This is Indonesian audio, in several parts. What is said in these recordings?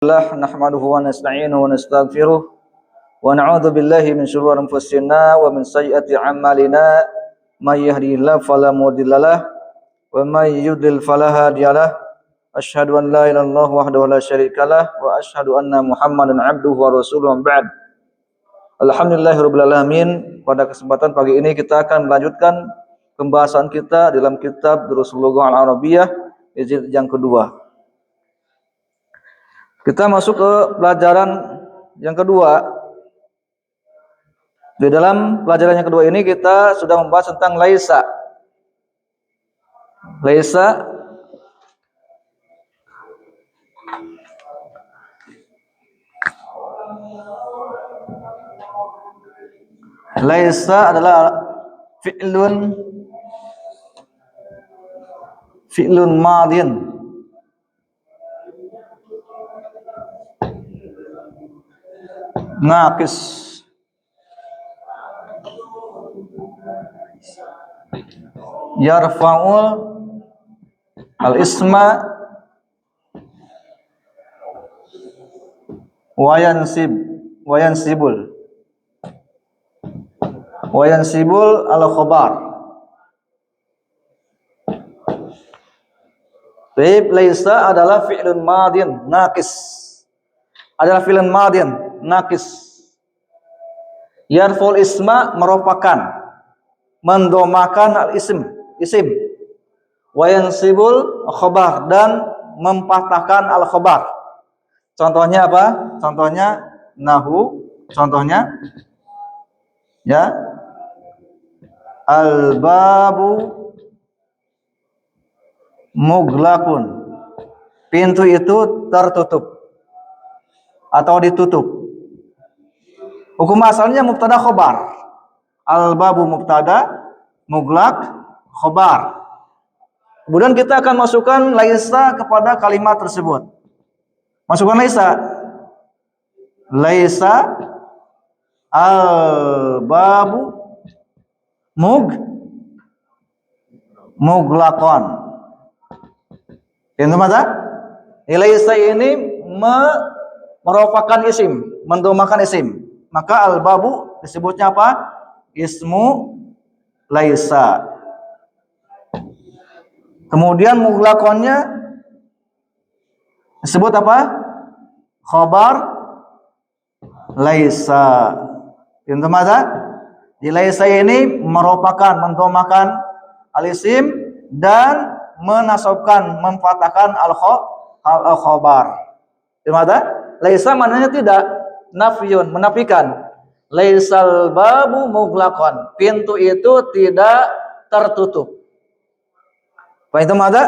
Allah nahmaduhu wa nasta'inuhu wa nastaghfiruh wa na'udzu billahi min shururi anfusina wa min sayyiati a'malina may yahdihillahu fala mudhillalah wa may yudlil fala hadiyalah asyhadu an la ilaha illallah wahdahu la syarikalah wa asyhadu anna muhammadan 'abduhu wa rasuluhu ba'd. Alhamdulillahirabbil alamin. Pada kesempatan pagi ini kita akan melanjutkan pembahasan kita dalam kitab Durusul Lughah Al-Arabiyyah jilid yang kedua. Kita masuk ke pelajaran yang kedua. Di dalam pelajaran yang kedua ini kita sudah membahas tentang laisa. Laisa Laisa adalah fi'lun madin naqis yarfa'ul al-isma wa yansibul al-khabar. Baik, laisa adalah fi'lun madin naqis. Adalah fi'lun madin naqis. Yarful isma merupakan mendomakan al-isim, isim. Wa yansibul khabar dan mempatahkan al-khabar. Contohnya apa? Contohnya nahu, contohnya ya al-babu mughlaqun. Pintu itu tertutup atau ditutup. Hukum asalnya mubtada khobar. Al-babu mubtada, mughlaq khobar. Kemudian kita akan masukkan laisa kepada kalimat tersebut. Masukkan laisa. Laisa al-babu mughlaqan. Pintu mata? Laisa ini merupakan isim, mendomakan isim. Maka al-babu disebutnya apa? Ismu laisa. Kemudian mughlaqannya disebut apa? Khabar laisa. Pintu mata? Di laisa ini merupakan mendomakan al-isim dan menasabkan, memfathahkan al-khabar. Pintu mata? Laisa maknanya tidak, nafyun, menafikan. Laisal babu mughlaqan. Pintu itu tidak tertutup. Pintu ada?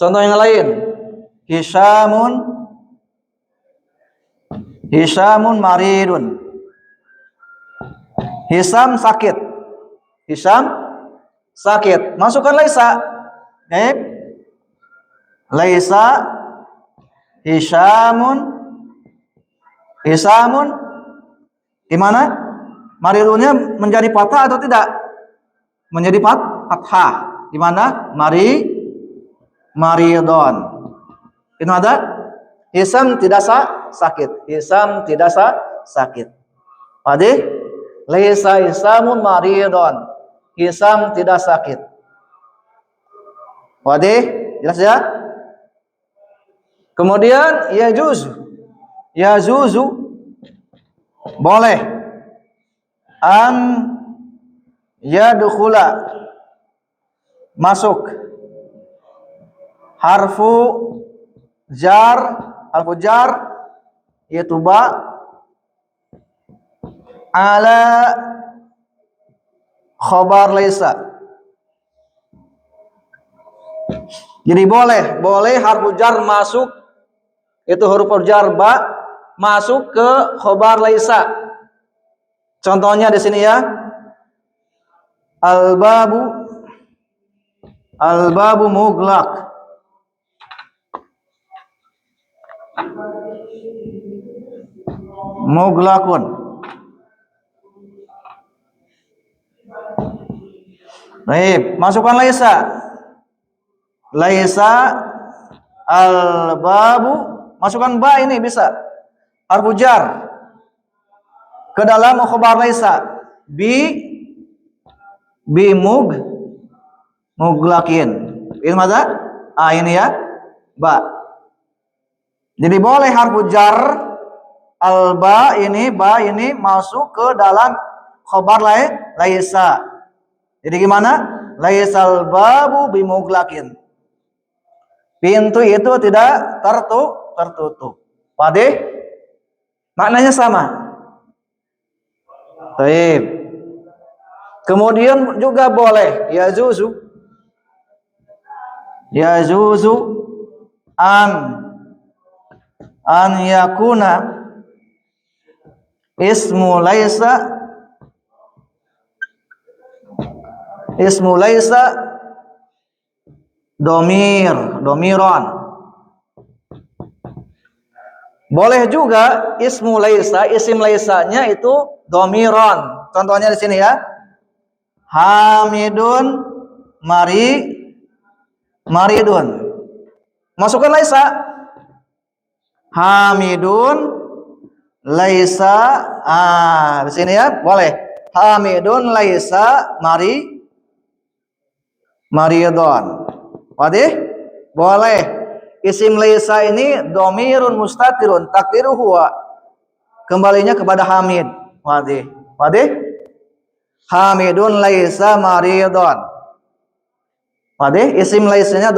Contoh yang lain. Hisamun maridun. Hisam sakit. Hisam sakit. Masukkan laisa. Laisa Hisamun gimana? Maridunnya menjadi patah atau tidak? Menjadi fathah. Gimana? Maridon. Itu ada? Hisam tidak sakit. Hisam tidak sakit. Pade? Laisa hisamun maridon. Hisam tidak sakit. Pade? Jelas ya? Kemudian yajuzu boleh an yadkhula masuk harfu jar yaitu ba ala khabar laisa. Jadi boleh harfu jar masuk, itu huruf jar ba masuk ke khabar laisa. Contohnya di sini ya. Al-babu mughlaq. Mughlaqun. Baik, masukkan laisa. Laisa al-babu Masukkan ba ini bisa. Harfu jar ke dalam khabar laisa. Bi muglakin. Ini mana? Ini ya. Ba. Jadi boleh harfu jar ba ini masuk ke dalam khabar laisa. Jadi gimana? Laisal babu bimuglakin. Pintu itu tidak tertutup. Pade? Maknanya sama. Baik. Kemudian juga boleh yajuzu an yakuna ismu laisa domiron. Boleh juga isim laisanya itu domiron. Contohnya di sini ya. Hamidun maridun. Masukkan laisa. Hamidun laisa. Di sini ya, boleh. Hamidun laisa maridun. Wadih? Boleh. Isim laisa ini domirun mustatirun takdiru huwa. Kembalinya kepada Hamid. Wadih? Hamidun laisa maridun. Wadih? Isim laisanya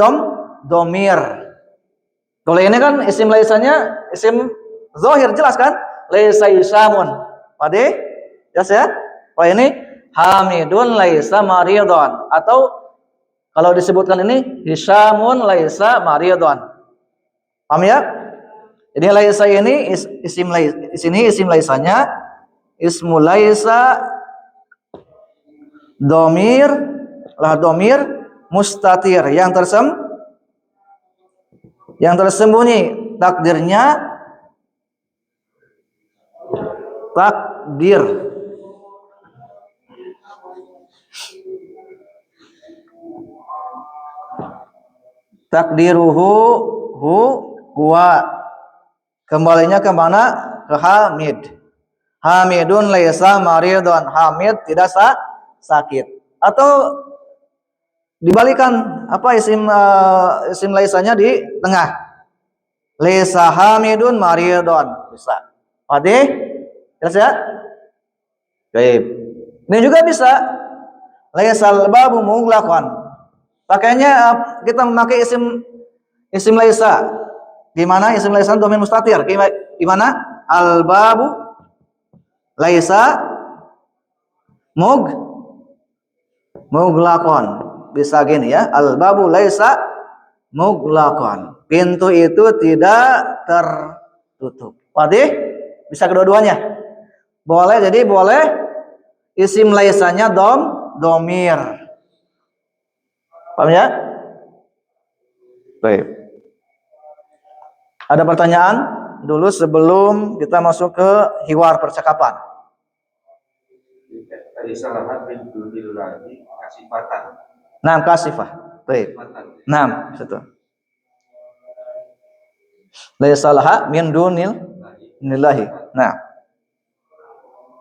domir. Kalau ini kan isim laisanya isim zahir, jelas kan? Laisa isamun. Wadih? Jelas ya? Kalau ini Hamidun laisa maridun, atau kalau disebutkan ini Hisamun laisa maridun. Paham ya? Jadi laisa ini isim laisa. Di sini isim laisanya ismu laisa domir mustatir yang tersembunyi, takdirnya takdiruhu huwa. Kembalinya ke mana? Ke Hamid. Hamidun laisa maridun. Hamid tidak sakit. Atau dibalikan, apa isim laisanya di tengah. Laisa Hamidun maridun. Bisa. Oke? Jelas ya? Baik. Ini juga bisa. Laisal babu mughlaqan. Pakainya kita memakai isim laisa. Gimana isim laisa domain mustatir? Gimana? Al babu laisa mughlaqan. Bisa gini ya. Al babu laisa mughlaqan. Pintu itu tidak tertutup. Wadih? Bisa kedua-duanya. Boleh, jadi boleh isim laisanya domir. Paham ya? Baik. Ada pertanyaan dulu sebelum kita masuk ke hiwar percakapan. Kasifah. Baik. Betul. Laisa laha min dunillahi.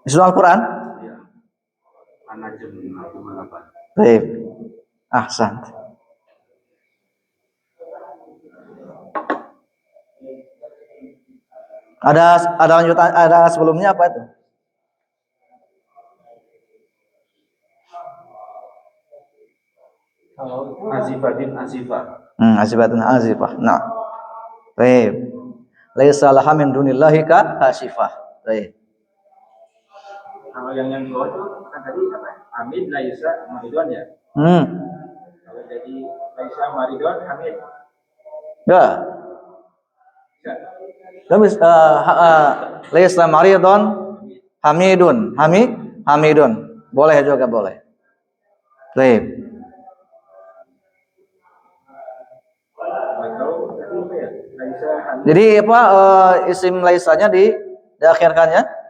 Di surah Al-Qur'an? Baik. Ahsan. Ada lanjutan, ada sebelumnya apa itu? Azifatun azifah. Nah. Baik. Laisa laha min dunillahi kasifah. Baik. Kalau yang dua itu kan tadi apa? Hamid laisa maridun ya. Kalau jadi laisa maridun Hamid. Ya. Tapi laisa maridun Hamidun. Boleh juga boleh. Baik. Jadi apa isim laisanya diakhirkannya?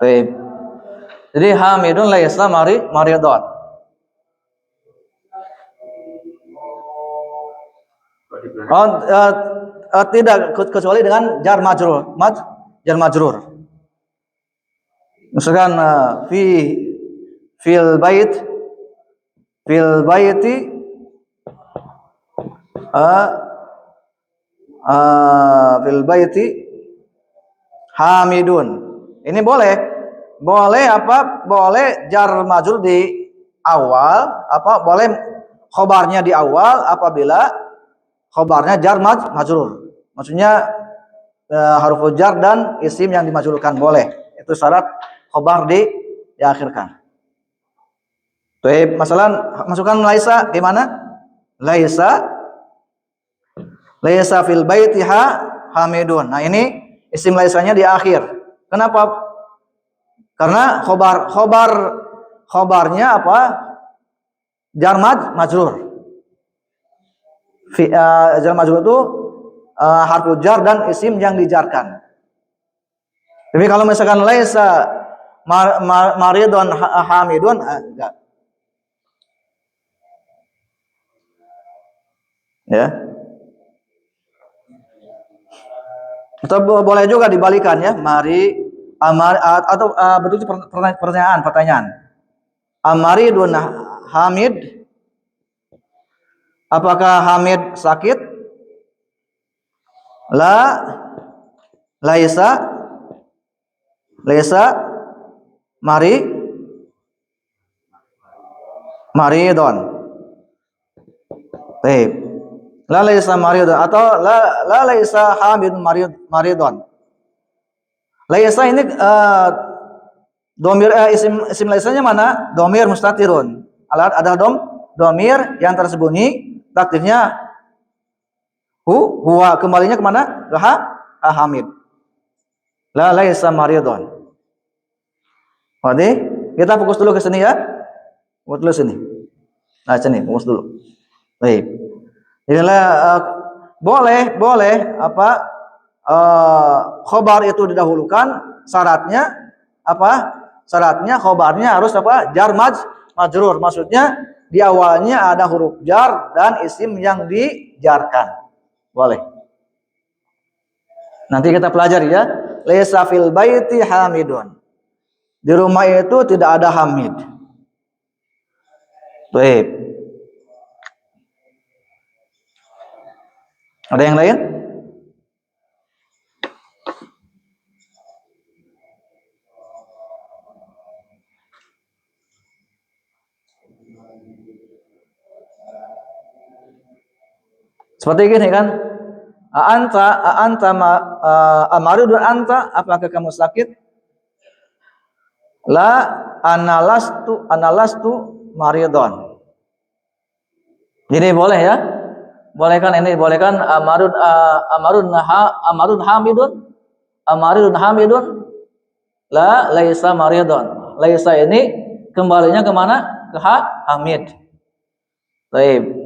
Baik. Jadi hamidun laisa maridun. Oh, tidak kecuali dengan jar majrur. Jar majrur. Misalkan fil baiti fil baiti hamidun. Ini boleh. Boleh apa? Boleh jar majrur di awal, apa? Boleh khobarnya di awal apabila khobarnya jar majrur. Maksudnya huruf jar dan isim yang dimajrurkan boleh. Itu syarat khobar diakhirkan. Baik, masalah masukkan laisa gimana? Laisa fil baiti hamidun. Nah, ini isim laisanya di akhir. Kenapa? Karena khobarnya apa? Jar majrur. Jar majrur itu harfu jar dan isim yang dijarkan. Tapi kalau misalkan laisa maridun hamidun enggak. Ya. Atau boleh juga dibalikan ya, atau bentuk pertanyaan. Amaridun hamid, apakah Hamid sakit? Laisa maridun. Baik. La laisa maridun atau la laisa Hamid maridun. Laisa ini domir isim laisanya mana? Domir mustatirun. Ada domir yang tersembunyi, takdirnya huwa, kembalinya kemana? Ke Hamid. La laisa maridun. Oke, kita fokus dulu ke sini ya. Fokus dulu sini. Nah, sini fokus dulu. Baik. Inilah boleh apa? Khobar itu didahulukan, syaratnya apa? Syaratnya khobarnya harus apa? Jar majrur. Maksudnya di awalnya ada huruf jar dan isim yang dijarkan. Boleh. Nanti kita pelajari ya. Laisa fil baiti hamidun. Di rumah itu tidak ada Hamid. Baik. Ada yang lain? Seperti gini kan? Anta amaridun anta, apakah kamu sakit? La analastu maridun. Jadi boleh ya? Boleh kan ini? Boleh kan amarun hamidun? La laisa maridun. Laisa ini kembalinya kemana? Ke Hamid. Baik.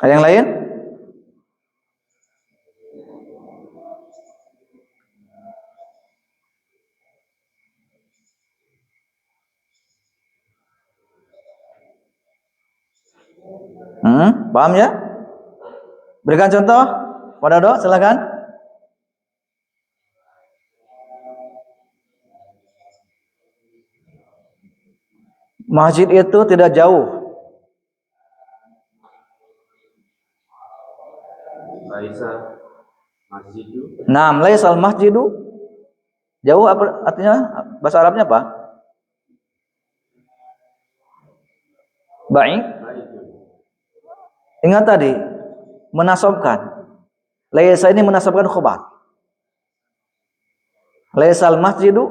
Ada yang lain? Paham ya? Berikan contoh. Pak Dodo, silakan. Masjid itu tidak jauh. Laisa masjidu. Naam, laisal masjidu. Jauh apa artinya? Bahasa Arabnya apa? Baik. Ingat tadi menasabkan. Laisa ini menasabkan khobar. Laisal masjidu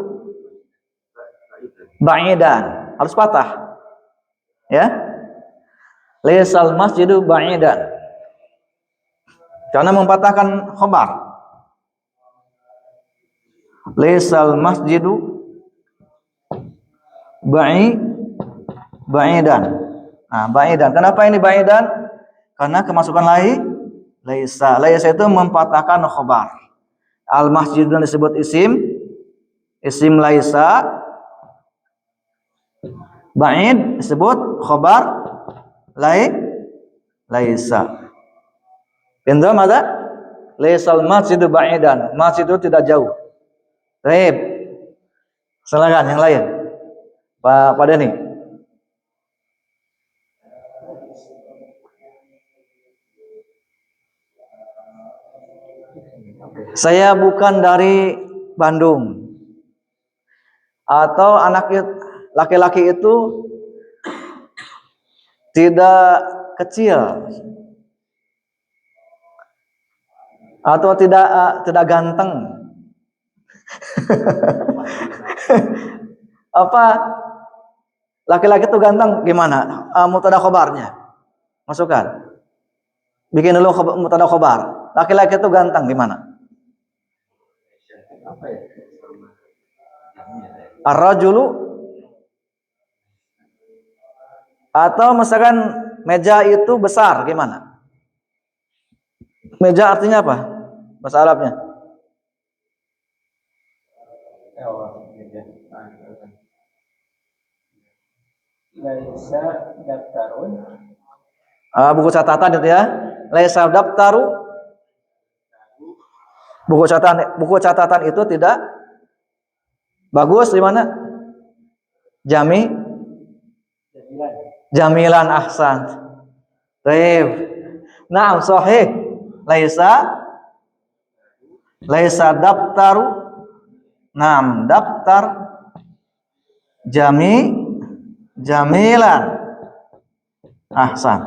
ba'idan. Harus patah. Ya. Laisal masjidu ba'idan. Karena mempatahkan khobar. Laisal masjidu ba'idan. Nah, ba'idan. Kenapa ini ba'idan? Karena kemasukan laisa. Laisa itu mempatahkan khobar. Al masjidun disebut isim laisa. Ba'id disebut khobar laisa. Pintu ada laisal masjidu ba'idan. Masjid itu tidak jauh. Baik. Silakan yang lain. Pak Dani. Saya bukan dari Bandung. Atau anak laki-laki itu tidak kecil. Atau tidak ganteng. Apa? Laki-laki itu ganteng gimana? Mubtada khobarnya. Masukkan. Bikin dulu mubtada khobar. Laki-laki itu ganteng gimana? Ar-rajulu, atau misalkan meja itu besar gimana? Meja artinya apa? Bahasa Arabnya. Laisa daftarun. Buku catatan itu ya. Laisa daftaru. Buku catatan itu tidak bagus di mana? Jamilan ahsan. Baik. Naam sahih. Laisa daftaru. Naam daftar jamilan ahsan.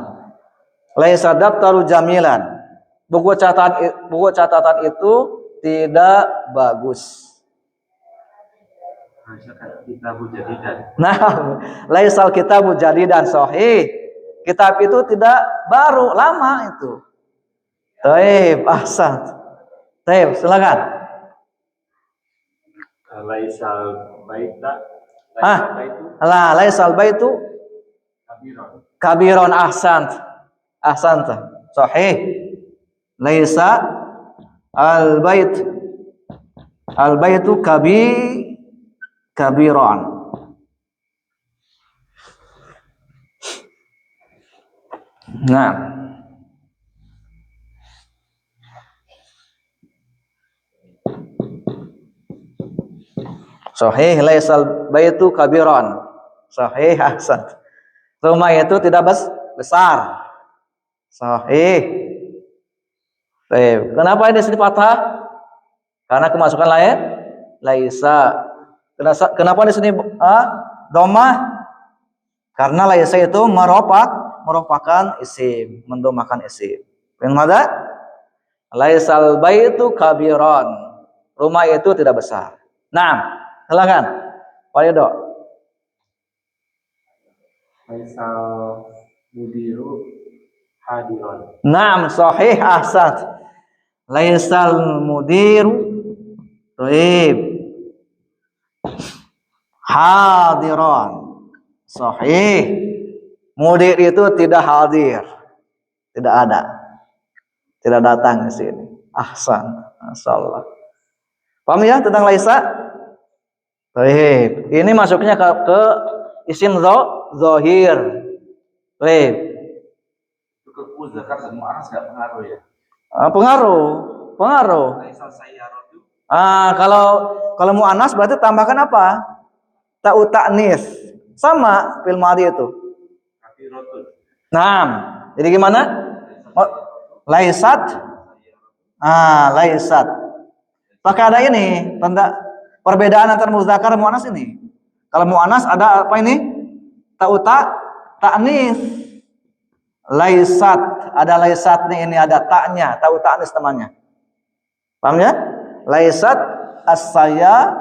Laisa daftaru jamilan. Buku catatan itu tidak bagus. Nah, laisal kitabu jadidan sahih. Kitab itu tidak baru, lama itu. Baik, ahsan. Baik, silakan. Laisal baita. Laisal baitu kabiron ahsan. Ahsan. Sahih. Laisa al-baitu kabiron. Nah. Sahih laisal baitu kabiron. Sahih ahsan. Rumah itu tidak besar. Sahih. Kenapa ini sini patah? Karena kemasukan laisa. Kenapa di sini domah? Karena laisa itu merupakan isim, mendomakan isim. Bagaimana? Laisal baitu kabiron. Rumah itu tidak besar. Nah, silakan. Pak Edo. Laisal mudiru hadiron. Naam, sahih ahsan. Laisal mudiru hadiron. Sahih. Mudir itu tidak hadir. Tidak ada. Tidak datang ke sini. Ahsan. Masyaallah. Paham ya tentang laisa? Baik. Ini masuknya ke isim zahir. Baik. Ke muzakkar dan muannas enggak pengaruh ya? Pengaruh. Kalau muannas berarti tambahkan apa? Ta'u ta'nis. Sama fil madhi itu. Naam. Jadi gimana? Laisat. Laisat. Pakai ada ini, tanda perbedaan antara muzakkar dan muannas ini. Kalau muannas ada apa ini? Ta'u ta'nis. Laisat, ada laisat nih, ini ada taknya, ta'u ta'nis namanya. Paham ya? Laisat as-saya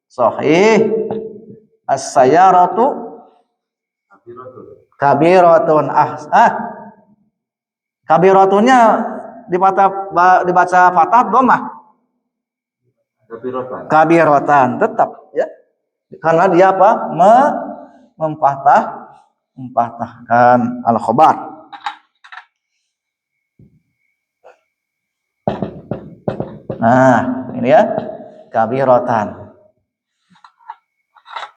sahih. As-sayaratu kabiratun. Kabiratunnya dibaca fathah dhammah. Kabiratan tetap ya. Karena dia apa? Mempatahkan al-khobar. Nah, ini ya. Kabiratan.